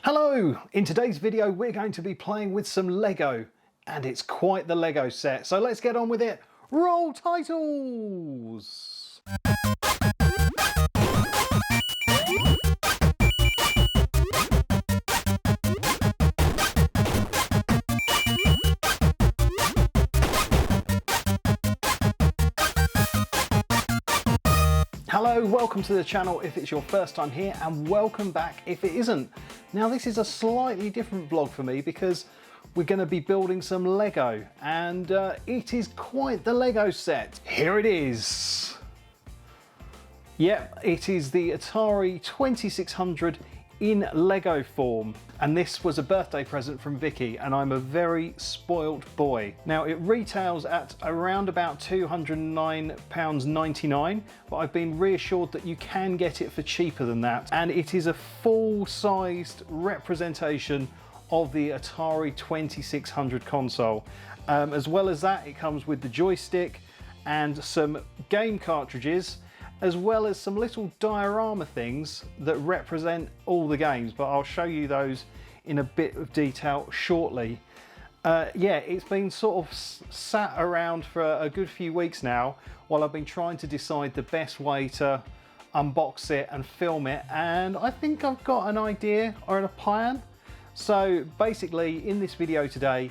Hello! In today's video we're going to be playing with some Lego, and it's quite the Lego set, so let's get on with it. Roll titles! Hello, welcome to the channel if it's your first time here, and welcome back if it isn't. Now this is a slightly different vlog for me because we're going to be building some Lego, and it is quite the Lego set. Here it is. Yep, it is the Atari 2600 in Lego form, and this was a birthday present from Vicky, and I'm a very spoilt boy. Now it retails at around about £209.99, but I've been reassured that you can get it for cheaper than that, and it is a full-sized representation of the Atari 2600 console. As well as that, it comes with the joystick and some game cartridges, as well as some little diorama things that represent all the games, but I'll show you those in a bit of detail shortly. Yeah, it's been sort of sat around for a good few weeks now while I've been trying to decide the best way to unbox it and film it, and I think I've got an idea or a plan. So basically in this video today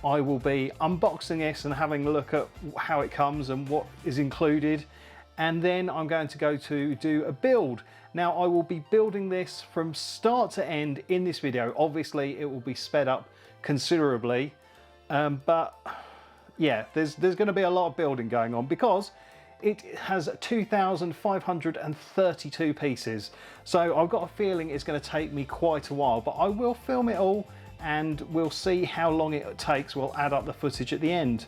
I will be unboxing this and having a look at how it comes and what is included, and then I'm going to go to do a build. Now I will be building this from start to end in this video. Obviously it will be sped up considerably, but yeah, there's going to be a lot of building going on because it has 2,532 pieces. So I've got a feeling it's going to take me quite a while, but I will film it all and we'll see how long it takes. We'll add up the footage at the end.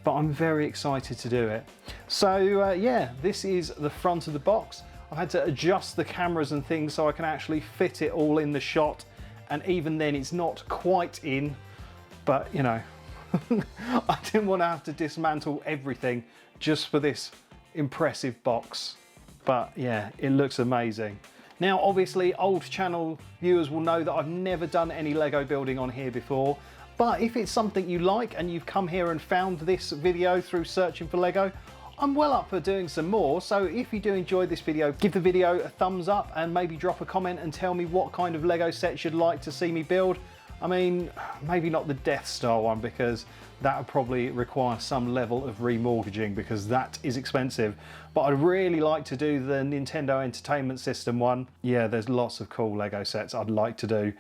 But I'm very excited to do it. So yeah, this is the front of the box. I've had to adjust the cameras and things so I can actually fit it all in the shot, and even then it's not quite in, but you know, I didn't want to have to dismantle everything just for this impressive box. But yeah, it looks amazing. Now obviously old channel viewers will know that I've never done any Lego building on here before. But if it's something you like and you've come here and found this video through searching for Lego, I'm well up for doing some more. So if you do enjoy this video, give the video a thumbs up and maybe drop a comment and tell me what kind of Lego sets you'd like to see me build. I mean, maybe not the Death Star one because that would probably require some level of remortgaging because that is expensive. But I'd really like to do the Nintendo Entertainment System one. Yeah, there's lots of cool Lego sets I'd like to do.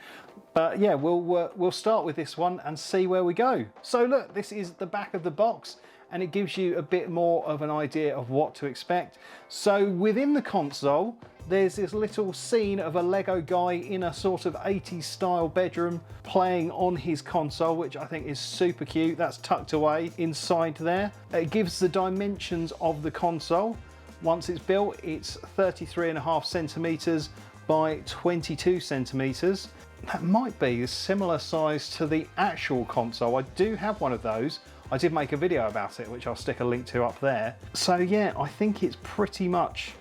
But yeah, we'll start with this one and see where we go. So look, this is the back of the box, and it gives you a bit more of an idea of what to expect. So within the console, there's this little scene of a Lego guy in a sort of 80s style bedroom playing on his console, which I think is super cute. That's tucked away inside there. It gives the dimensions of the console. Once it's built, it's 33.5 centimeters by 22 centimeters. That might be a similar size to the actual console. I do have one of those. I did make a video about it, which I'll stick a link to up there. So yeah, I think it's pretty much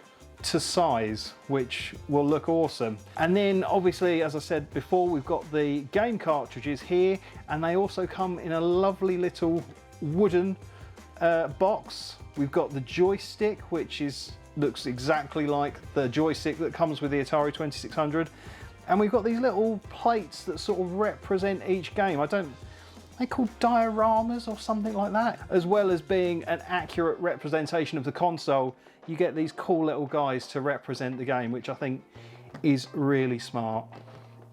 to size, which will look awesome. And then obviously, as I said before, we've got the game cartridges here, and they also come in a lovely little wooden box. We've got the joystick, which looks exactly like the joystick that comes with the Atari 2600. And we've got these little plates that sort of represent each game. They called dioramas or something like that. As well as being an accurate representation of the console, you get these cool little guys to represent the game, which I think is really smart.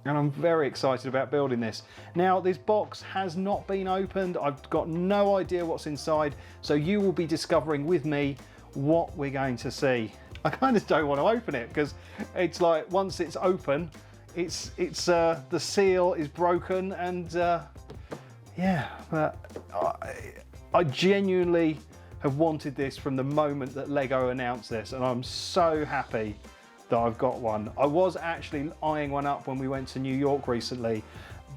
And I'm very excited about building this. Now, this box has not been opened. I've got no idea what's inside, so you will be discovering with me what we're going to see. I kind of don't want to open it because it's like once it's open, the seal is broken, and yeah, but I genuinely have wanted this from the moment that Lego announced this, and I'm so happy that I've got one. I was actually eyeing one up when we went to New York recently,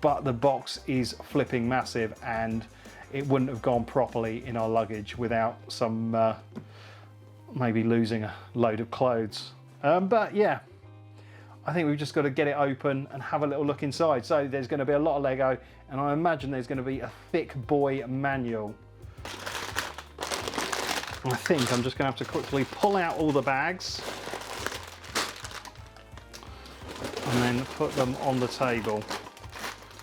but the box is flipping massive and it wouldn't have gone properly in our luggage without some maybe losing a load of clothes. But yeah, I think we've just got to get it open and have a little look inside. So there's going to be a lot of Lego, and I imagine there's going to be a thick boy manual. I think I'm just going to have to quickly pull out all the bags and then put them on the table.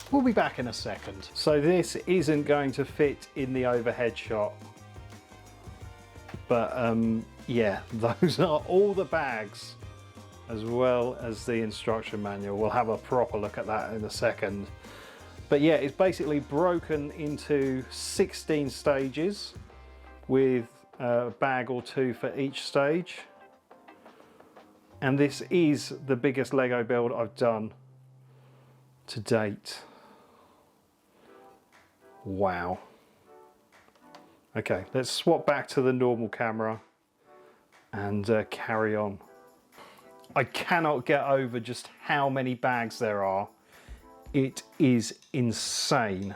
We'll be back in a second. So this isn't going to fit in the overhead shot. But yeah, those are all the bags, as well as the instruction manual. We'll have a proper look at that in a second. But yeah, it's basically broken into 16 stages with a bag or two for each stage. And this is the biggest Lego build I've done to date. Wow. Okay, let's swap back to the normal camera and carry on. I cannot get over just how many bags there are. It is insane.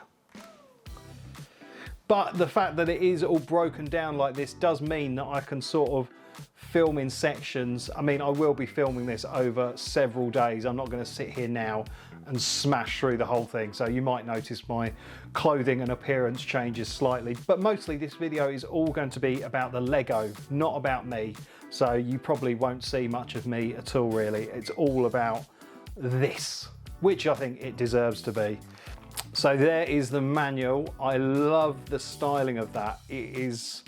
But the fact that it is all broken down like this does mean that I can sort of film in sections. I mean, I will be filming this over several days. I'm not going to sit here now and smash through the whole thing. So you might notice my clothing and appearance changes slightly, but mostly this video is all going to be about the Lego, not about me. So you probably won't see much of me at all, really. It's all about this, which I think it deserves to be. So there is the manual. I love the styling of that. It is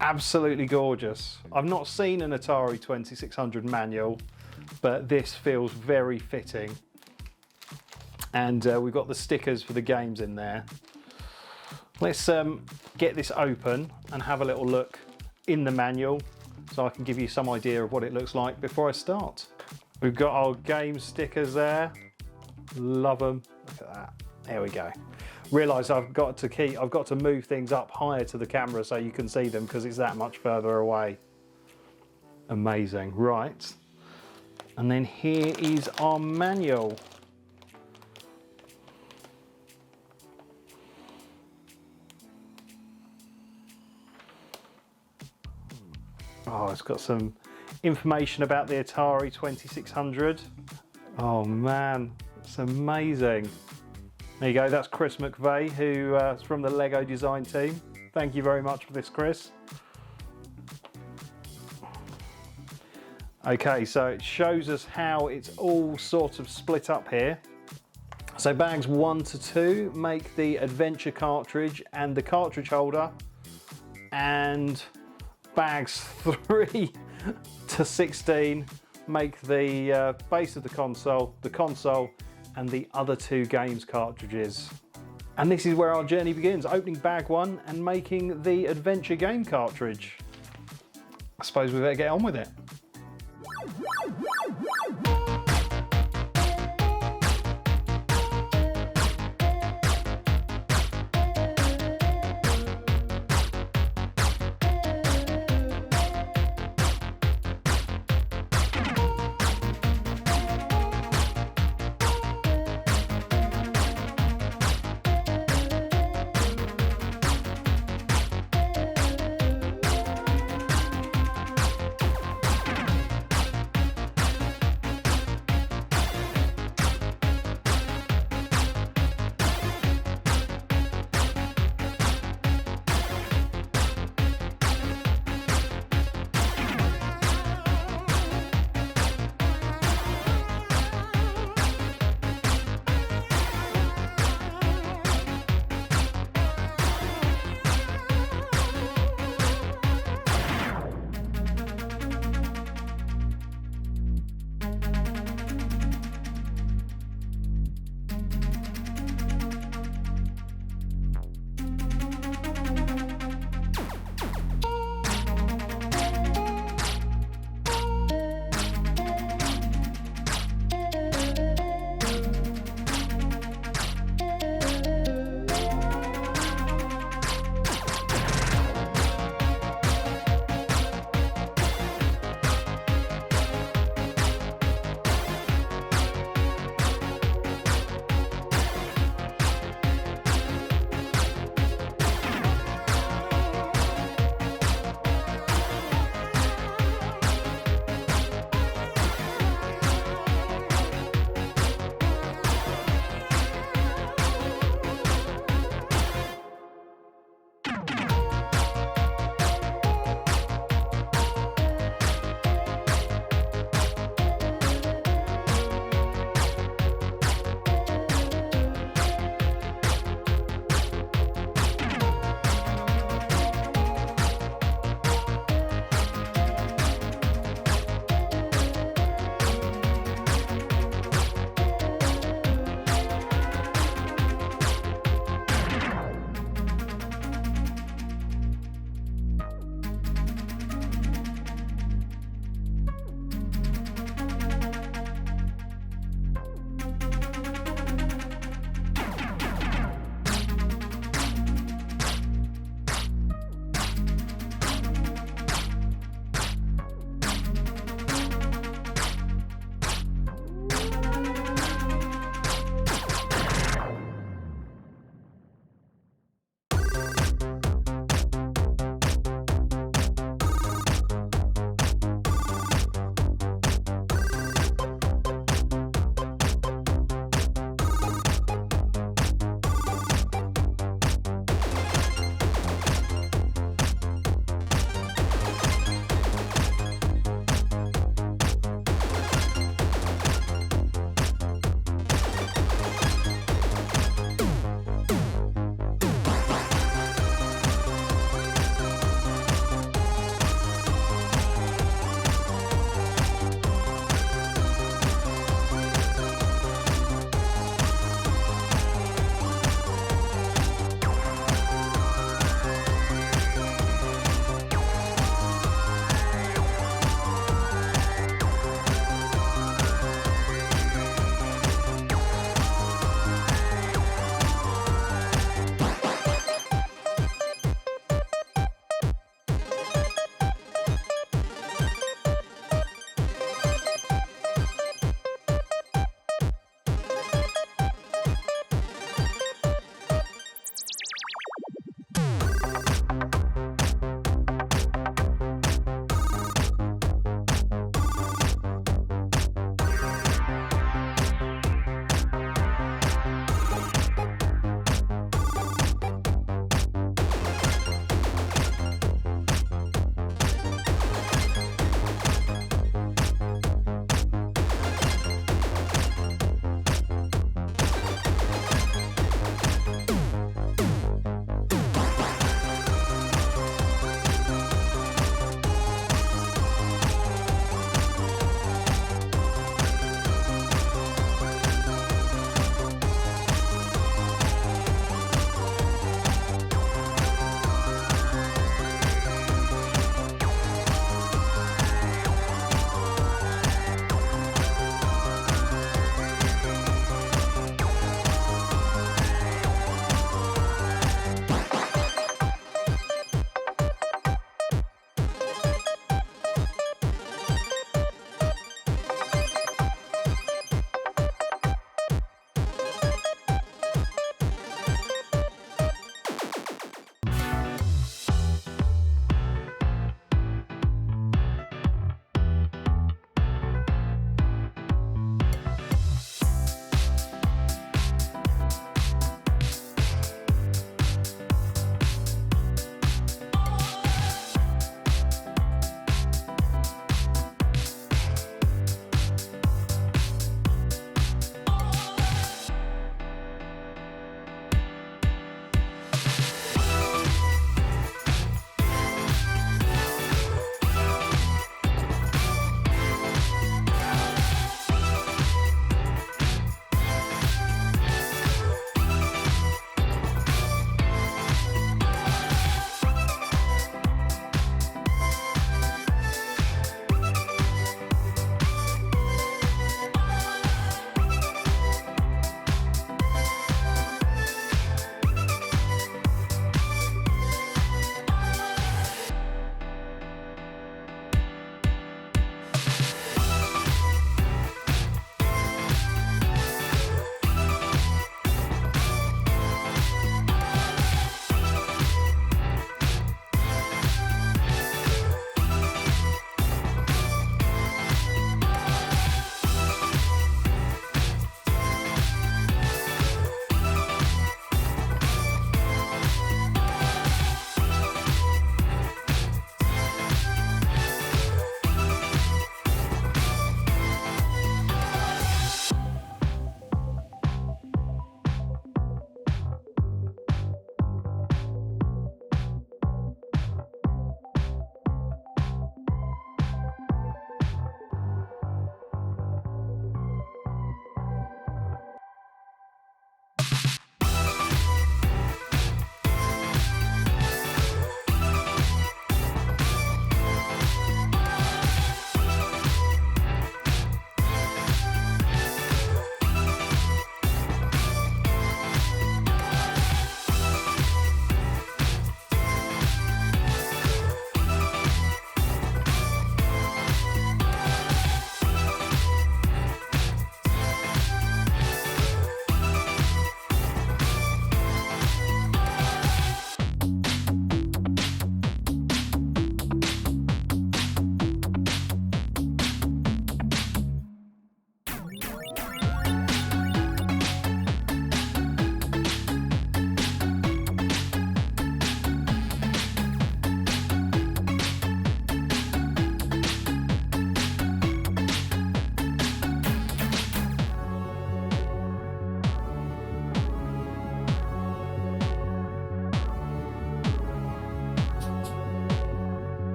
absolutely gorgeous. I've not seen an Atari 2600 manual, but this feels very fitting. And we've got the stickers for the games in there. Let's get this open and have a little look in the manual so I can give you some idea of what it looks like before I start. We've got our game stickers there. Love them. Look at that. There we go. Realise I've got to move things up higher to the camera so you can see them because it's that much further away. Amazing. Right. And then here is our manual. Oh, it's got some information about the Atari 2600. Oh man, it's amazing. There you go, that's Chris McVeigh, who is from the Lego design team. Thank you very much for this, Chris. Okay, so it shows us how it's all sort of split up here. So bags 1 to 2 make the adventure cartridge and the cartridge holder, and bags 3 to 16 make the base of the console, and the other 2 games cartridges. And this is where our journey begins, opening bag 1 and making the adventure game cartridge. I suppose we better get on with it.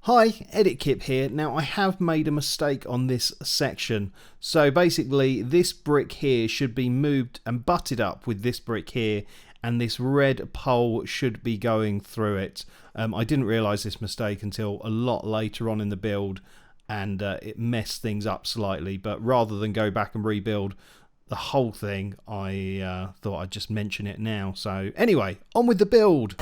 Hi, Edit Kip here. Now I have made a mistake on this section. So basically this brick here should be moved and butted up with this brick here, and this red pole should be going through it. I didn't realise this mistake until a lot later on in the build, and it messed things up slightly, but rather than go back and rebuild the whole thing, I thought I'd just mention it now. So anyway, on with the build.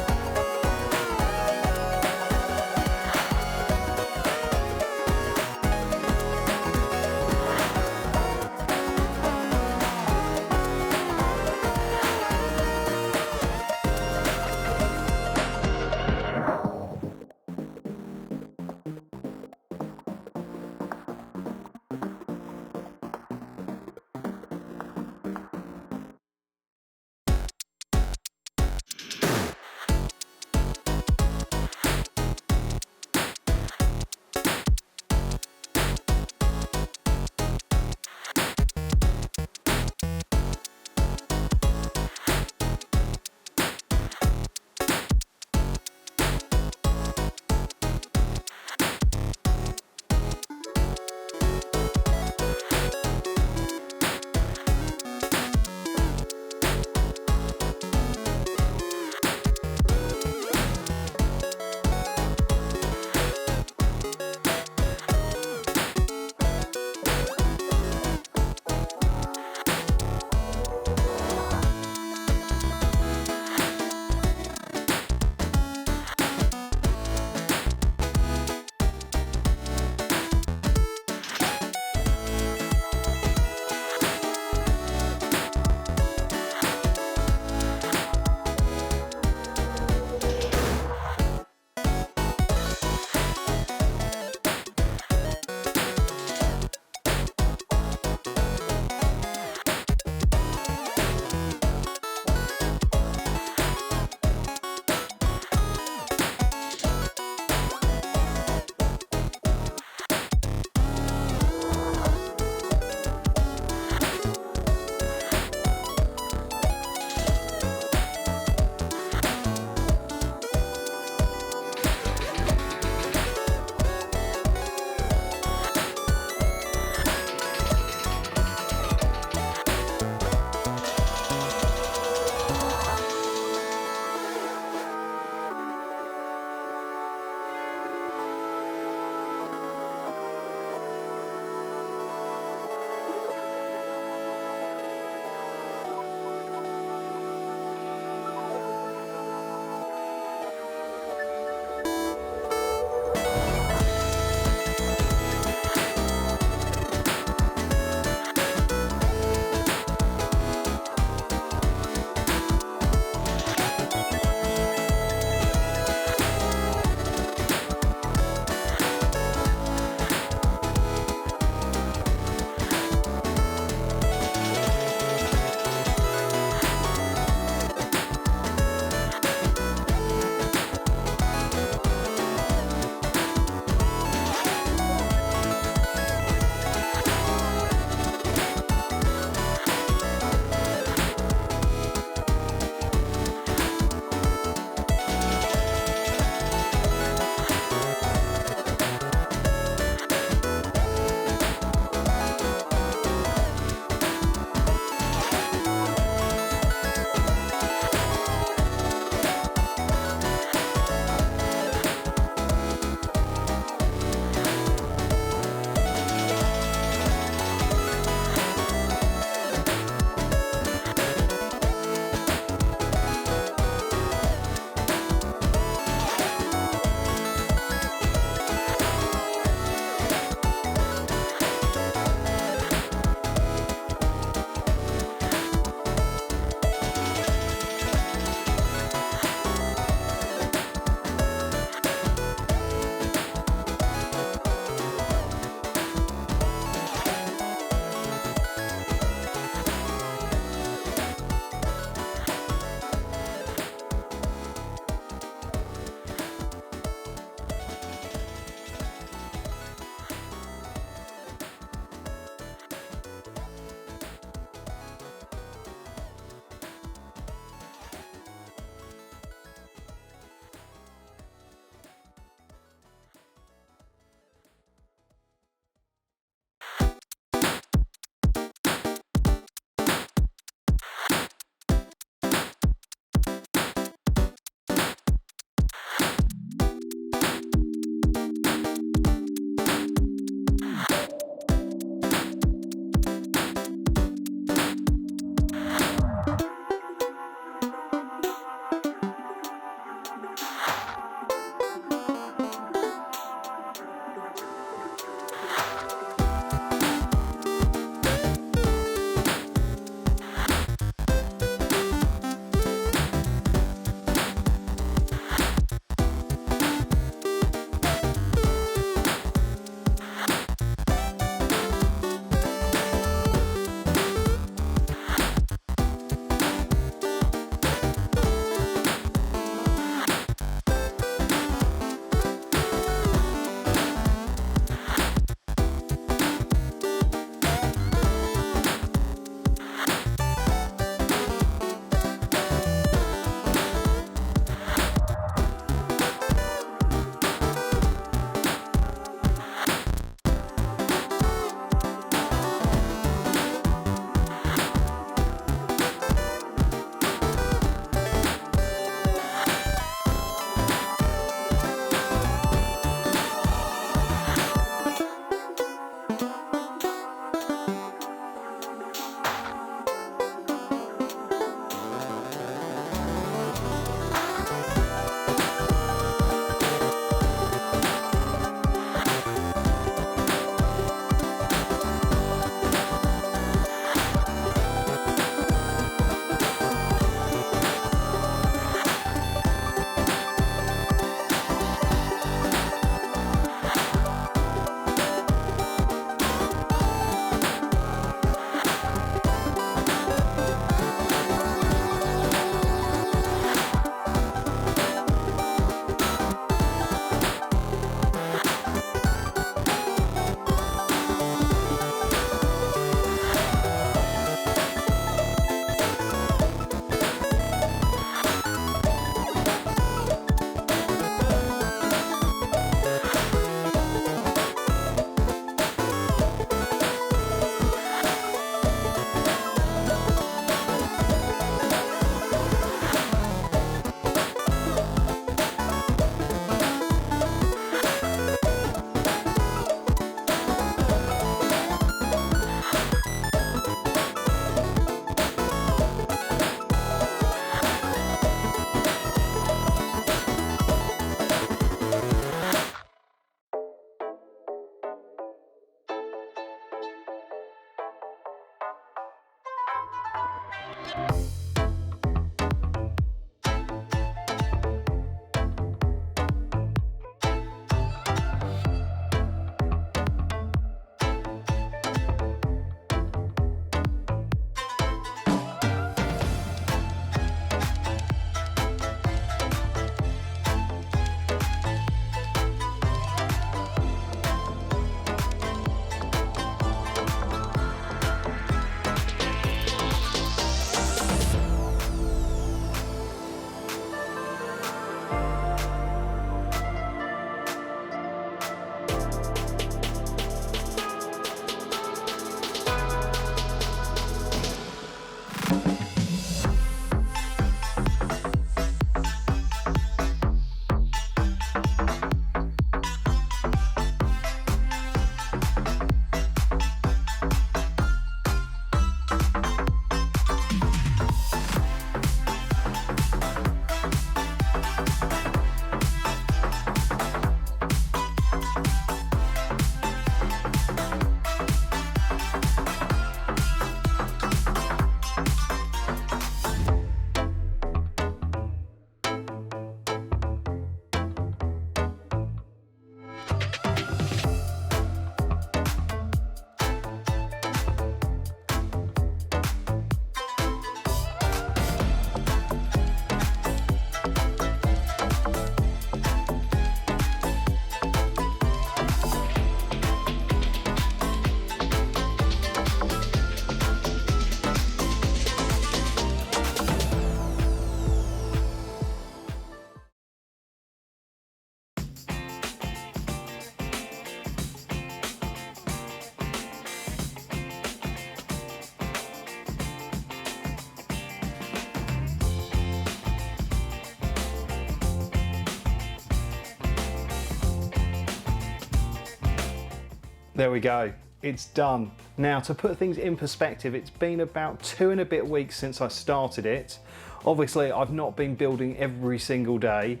There we go, it's done. Now, to put things in perspective, it's been about 2 and a bit weeks since I started it. Obviously, I've not been building every single day,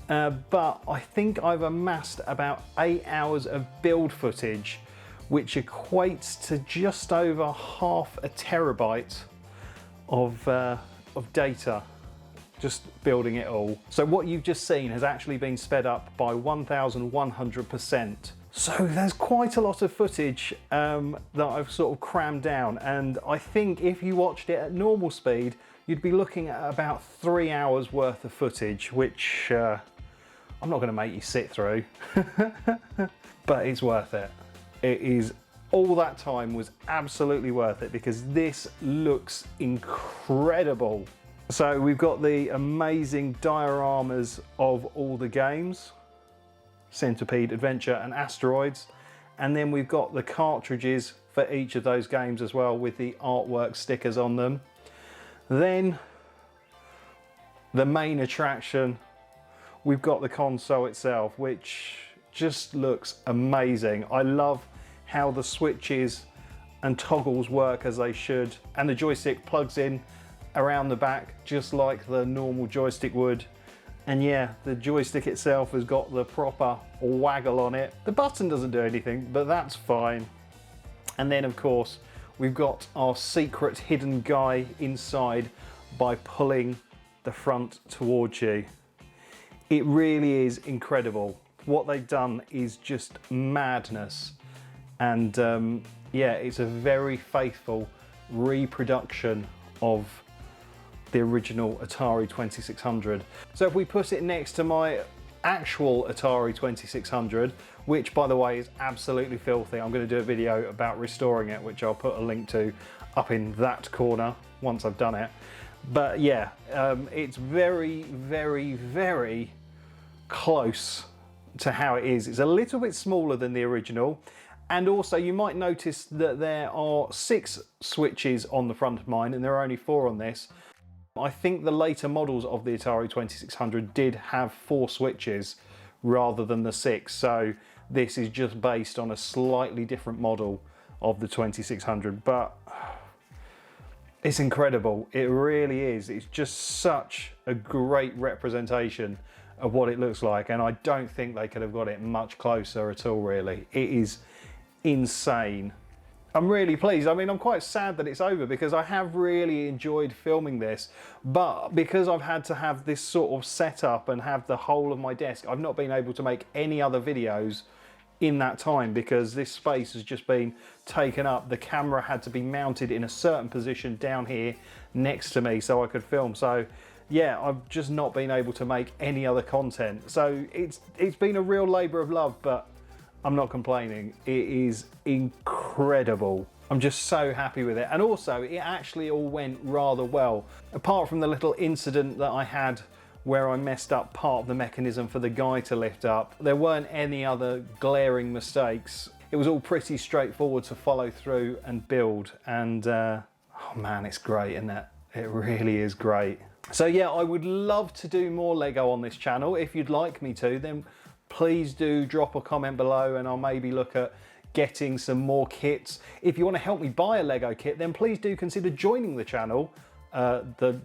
but I think I've amassed about 8 hours of build footage, which equates to just over half a terabyte of data, just building it all. So what you've just seen has actually been sped up by 1100%. So there's quite a lot of footage that I've sort of crammed down, and I think if you watched it at normal speed, you'd be looking at about 3 hours worth of footage, which I'm not going to make you sit through, but it's worth it. It is, all that time was absolutely worth it because this looks incredible. So we've got the amazing dioramas of all the games, Centipede, Adventure and Asteroids, and then we've got the cartridges for each of those games as well with the artwork stickers on them. Then the main attraction, we've got the console itself, which just looks amazing. I love how the switches and toggles work as they should, and the joystick plugs in around the back just like the normal joystick would. And yeah, the joystick itself has got the proper waggle on it. The button doesn't do anything, but that's fine. And then of course, we've got our secret hidden guy inside by pulling the front towards you. It really is incredible. What they've done is just madness. And yeah, it's a very faithful reproduction of the original Atari 2600. So if we put it next to my actual Atari 2600, which by the way is absolutely filthy, I'm going to do a video about restoring it, which I'll put a link to up in that corner once I've done it. But yeah, it's very, very, very close to how it is. It's a little bit smaller than the original, and also you might notice that there are 6 switches on the front of mine and there are only 4 on this. I think the later models of the Atari 2600 did have 4 switches rather than the 6, so this is just based on a slightly different model of the 2600, but it's incredible. It really is. It's just such a great representation of what it looks like, and I don't think they could have got it much closer at all, really. It is insane. I'm really pleased. I mean, I'm quite sad that it's over because I have really enjoyed filming this, but because I've had to have this sort of setup and have the whole of my desk, I've not been able to make any other videos in that time because this space has just been taken up. The camera had to be mounted in a certain position down here next to me so I could film. So yeah, I've just not been able to make any other content. So it's been a real labour of love, but I'm not complaining. It is incredible. I'm just so happy with it. And also, it actually all went rather well. Apart from the little incident that I had where I messed up part of the mechanism for the guy to lift up, there weren't any other glaring mistakes. It was all pretty straightforward to follow through and build. And oh man, it's great, isn't it? It really is great. So yeah, I would love to do more Lego on this channel. If you'd like me to, then please do drop a comment below and I'll maybe look at getting some more kits. If you want to help me buy a Lego kit, then please do consider joining the channel.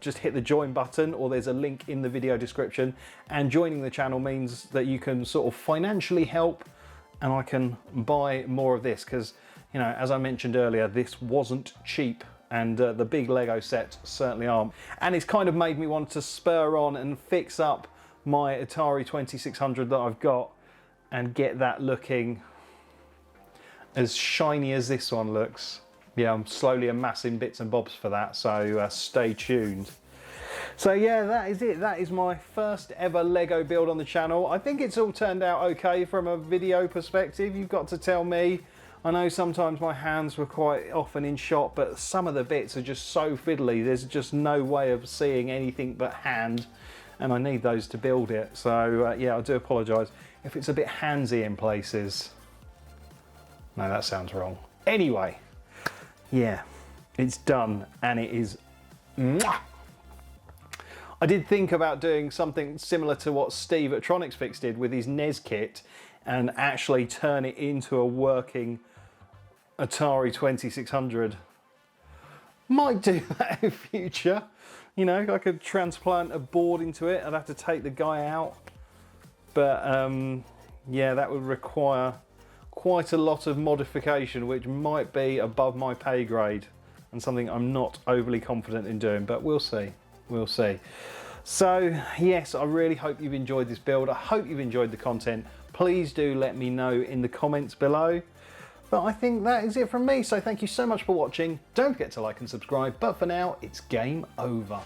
Just hit the join button, or there's a link in the video description, and joining the channel means that you can sort of financially help and I can buy more of this because, you know, as I mentioned earlier, this wasn't cheap, and the big Lego sets certainly aren't. And it's kind of made me want to spur on and fix up my Atari 2600 that I've got and get that looking as shiny as this one looks. Yeah, I'm slowly amassing bits and bobs for that, so stay tuned. So yeah, that is it. That is my first ever Lego build on the channel. I think it's all turned out okay from a video perspective. You've got to tell me. I know sometimes my hands were quite often in shot, but some of the bits are just so fiddly. There's just no way of seeing anything but hand, and I need those to build it. So yeah, I do apologise if it's a bit handsy in places. No, that sounds wrong. Anyway, yeah, it's done, and it is mwah! I did think about doing something similar to what Steve at Tronics Fix did with his NES kit and actually turn it into a working Atari 2600. Might do that in future. You know, I could transplant a board into it. I'd have to take the guy out. But yeah, that would require quite a lot of modification, which might be above my pay grade and something I'm not overly confident in doing, but we'll see. We'll see. So yes, I really hope you've enjoyed this build. I hope you've enjoyed the content. Please do let me know in the comments below. But I think that is it from me. So thank you so much for watching. Don't forget to like and subscribe. But for now, it's game over.